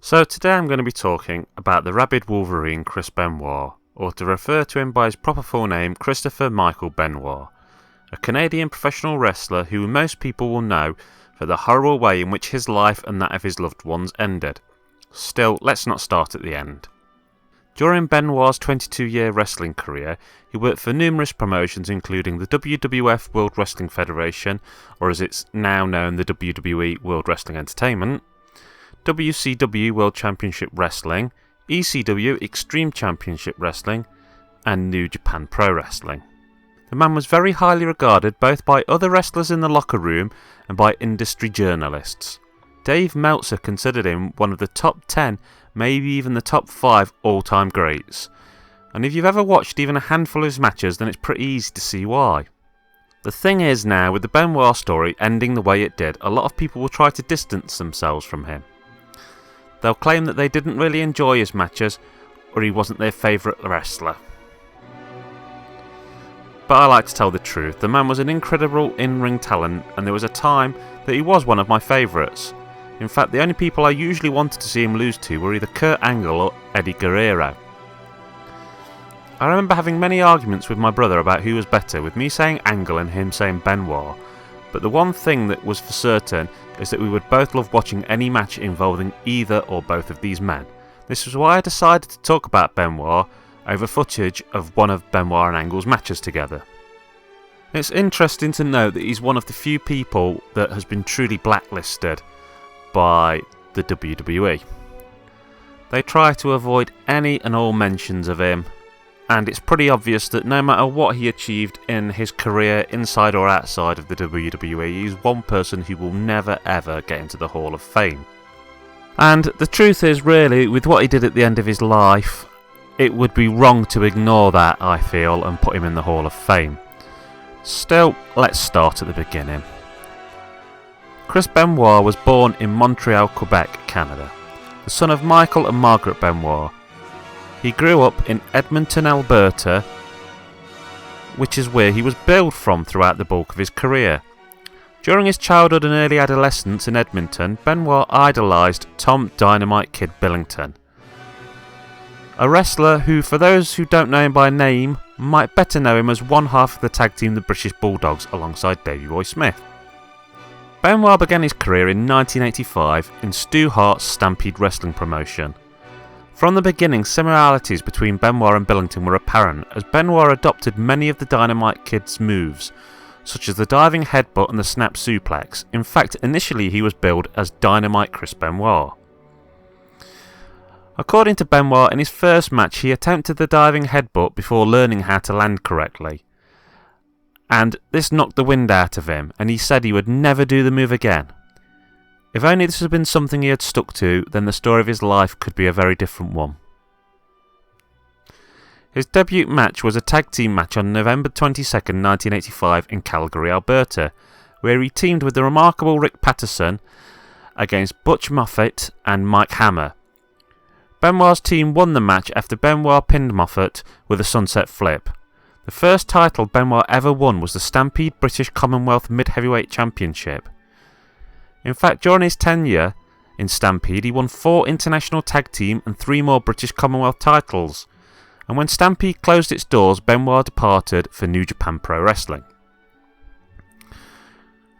So today I'm going to be talking about the rabid Wolverine Chris Benoit, or to refer to him by his proper full name, Christopher Michael Benoit, a Canadian professional wrestler who most people will know for the horrible way in which his life and that of his loved ones ended. Still, let's not start at the end. During Benoit's 22-year wrestling career, he worked for numerous promotions including the WWF World Wrestling Federation, or as it's now known, the WWE World Wrestling Entertainment, WCW World Championship Wrestling, ECW Extreme Championship Wrestling, and New Japan Pro Wrestling. The man was very highly regarded both by other wrestlers in the locker room and by industry journalists. Dave Meltzer considered him one of the top 10, maybe even the top 5 all-time greats. And if you've ever watched even a handful of his matches, then it's pretty easy to see why. The thing is now, with the Benoit story ending the way it did, a lot of people will try to distance themselves from him. They'll claim that they didn't really enjoy his matches, or he wasn't their favourite wrestler. But I like to tell the truth, the man was an incredible in-ring talent, and there was a time that he was one of my favourites. In fact, the only people I usually wanted to see him lose to were either Kurt Angle or Eddie Guerrero. I remember having many arguments with my brother about who was better, with me saying Angle and him saying Benoit, but the one thing that was for certain is that we would both love watching any match involving either or both of these men. This was why I decided to talk about Benoit over footage of one of Benoit and Angle's matches together. It's interesting to note that he's one of the few people that has been truly blacklisted by the WWE. They try to avoid any and all mentions of him, and it's pretty obvious that no matter what he achieved in his career inside or outside of the WWE, he's one person who will never ever get into the Hall of Fame. And the truth is, really, with what he did at the end of his life, it would be wrong to ignore that, I feel, and put him in the Hall of Fame. Still, let's start at the beginning. Chris Benoit was born in Montreal, Quebec, Canada, the son of Michael and Margaret Benoit. He grew up in Edmonton, Alberta, which is where he was billed from throughout the bulk of his career. During his childhood and early adolescence in Edmonton, Benoit idolised Tom Dynamite Kid Billington, a wrestler who, for those who don't know him by name, might better know him as one half of the tag team the British Bulldogs alongside Davey Boy Smith. Benoit began his career in 1985 in Stu Hart's Stampede Wrestling promotion. From the beginning, similarities between Benoit and Billington were apparent, as Benoit adopted many of the Dynamite Kid's moves, such as the diving headbutt and the snap suplex. In fact, initially he was billed as Dynamite Chris Benoit. According to Benoit, in his first match he attempted the diving headbutt before learning how to land correctly, and this knocked the wind out of him, and he said he would never do the move again. If only this had been something he had stuck to, then the story of his life could be a very different one. His debut match was a tag team match on November 22nd, 1985 in Calgary, Alberta, where he teamed with the remarkable Rick Patterson against Butch Moffat and Mike Hammer. Benoit's team won the match after Benoit pinned Moffat with a sunset flip. The first title Benoit ever won was the Stampede British Commonwealth Mid-Heavyweight Championship. In fact, during his tenure in Stampede, he won 4 international tag team and 3 more British Commonwealth titles. And when Stampede closed its doors, Benoit departed for New Japan Pro Wrestling.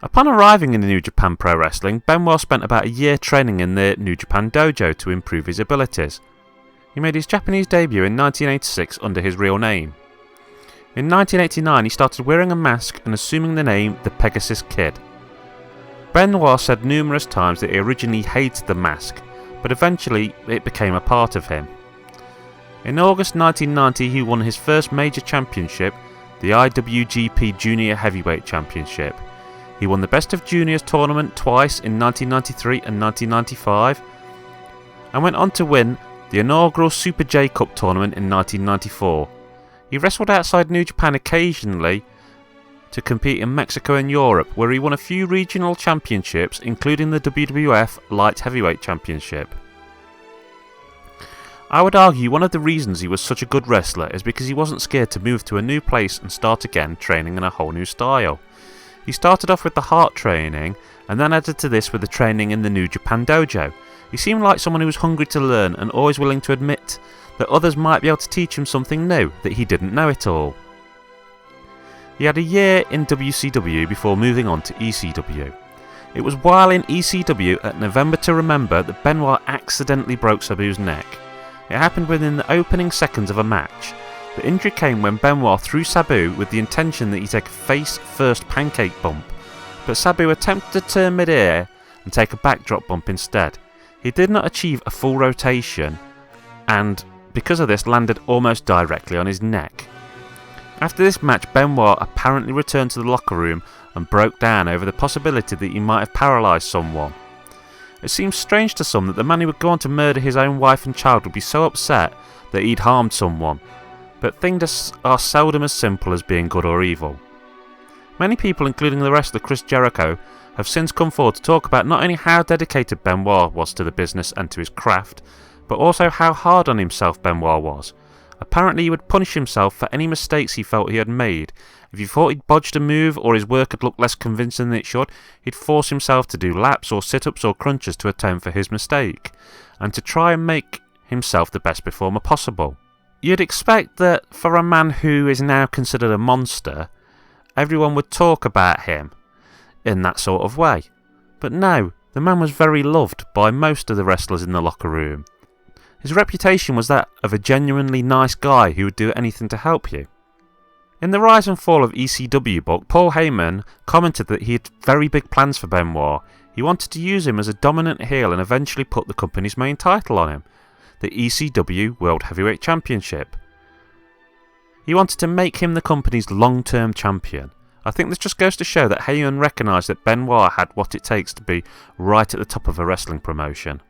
Upon arriving in the New Japan Pro Wrestling, Benoit spent about a year training in the New Japan Dojo to improve his abilities. He made his Japanese debut in 1986 under his real name. In 1989, he started wearing a mask and assuming the name The Pegasus Kid. Benoit said numerous times that he originally hated the mask, but eventually it became a part of him. In August 1990 he won his first major championship, the IWGP Junior Heavyweight Championship. He won the Best of Juniors tournament twice in 1993 and 1995, and went on to win the inaugural Super J Cup tournament in 1994. He wrestled outside New Japan occasionally to compete in Mexico and Europe, where he won a few regional championships, including the WWF Light Heavyweight Championship. I would argue one of the reasons he was such a good wrestler is because he wasn't scared to move to a new place and start again training in a whole new style. He started off with the Heart training and then added to this with the training in the New Japan Dojo. He seemed like someone who was hungry to learn and always willing to admit that others might be able to teach him something new, that he didn't know it all. He had a year in WCW before moving on to ECW. It was while in ECW at November to Remember that Benoit accidentally broke Sabu's neck. It happened within the opening seconds of a match. The injury came when Benoit threw Sabu with the intention that he take a face-first pancake bump, but Sabu attempted to turn mid-air and take a backdrop bump instead. He did not achieve a full rotation and, because of this, landed almost directly on his neck. After this match, Benoit apparently returned to the locker room and broke down over the possibility that he might have paralysed someone. It seems strange to some that the man who would go on to murder his own wife and child would be so upset that he'd harmed someone, but things are seldom as simple as being good or evil. Many people, including the wrestler Chris Jericho, have since come forward to talk about not only how dedicated Benoit was to the business and to his craft, but also how hard on himself Benoit was. Apparently he would punish himself for any mistakes he felt he had made. If he thought he'd bodged a move or his work had looked less convincing than it should, he'd force himself to do laps or sit-ups or crunches to atone for his mistake, and to try and make himself the best performer possible. You'd expect that for a man who is now considered a monster, everyone would talk about him in that sort of way. But no, the man was very loved by most of the wrestlers in the locker room. His reputation was that of a genuinely nice guy who would do anything to help you. In the Rise and Fall of ECW book, Paul Heyman commented that he had very big plans for Benoit. He wanted to use him as a dominant heel and eventually put the company's main title on him, the ECW World Heavyweight Championship. He wanted to make him the company's long-term champion. I think this just goes to show that Heyman recognised that Benoit had what it takes to be right at the top of a wrestling promotion.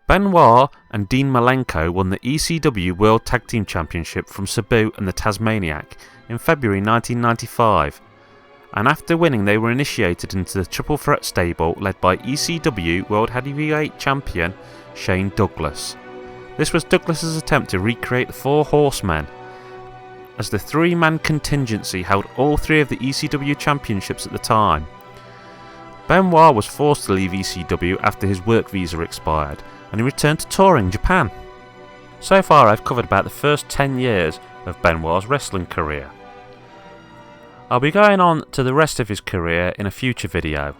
Benoit and Dean Malenko won the ECW World Tag Team Championship from Sabu and the Tasmaniac in February 1995, and after winning they were initiated into the Triple Threat stable led by ECW World Heavyweight Champion Shane Douglas. This was Douglas's attempt to recreate the Four Horsemen, as the three-man contingency held all three of the ECW championships at the time. Benoit was forced to leave ECW after his work visa expired, and he returned to touring Japan. So far I've covered about the first 10 years of Benoit's wrestling career. I'll be going on to the rest of his career in a future video.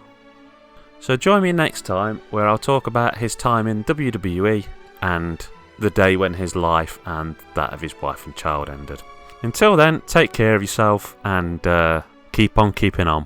So join me next time where I'll talk about his time in WWE and the day when his life and that of his wife and child ended. Until then, take care of yourself and keep on keeping on.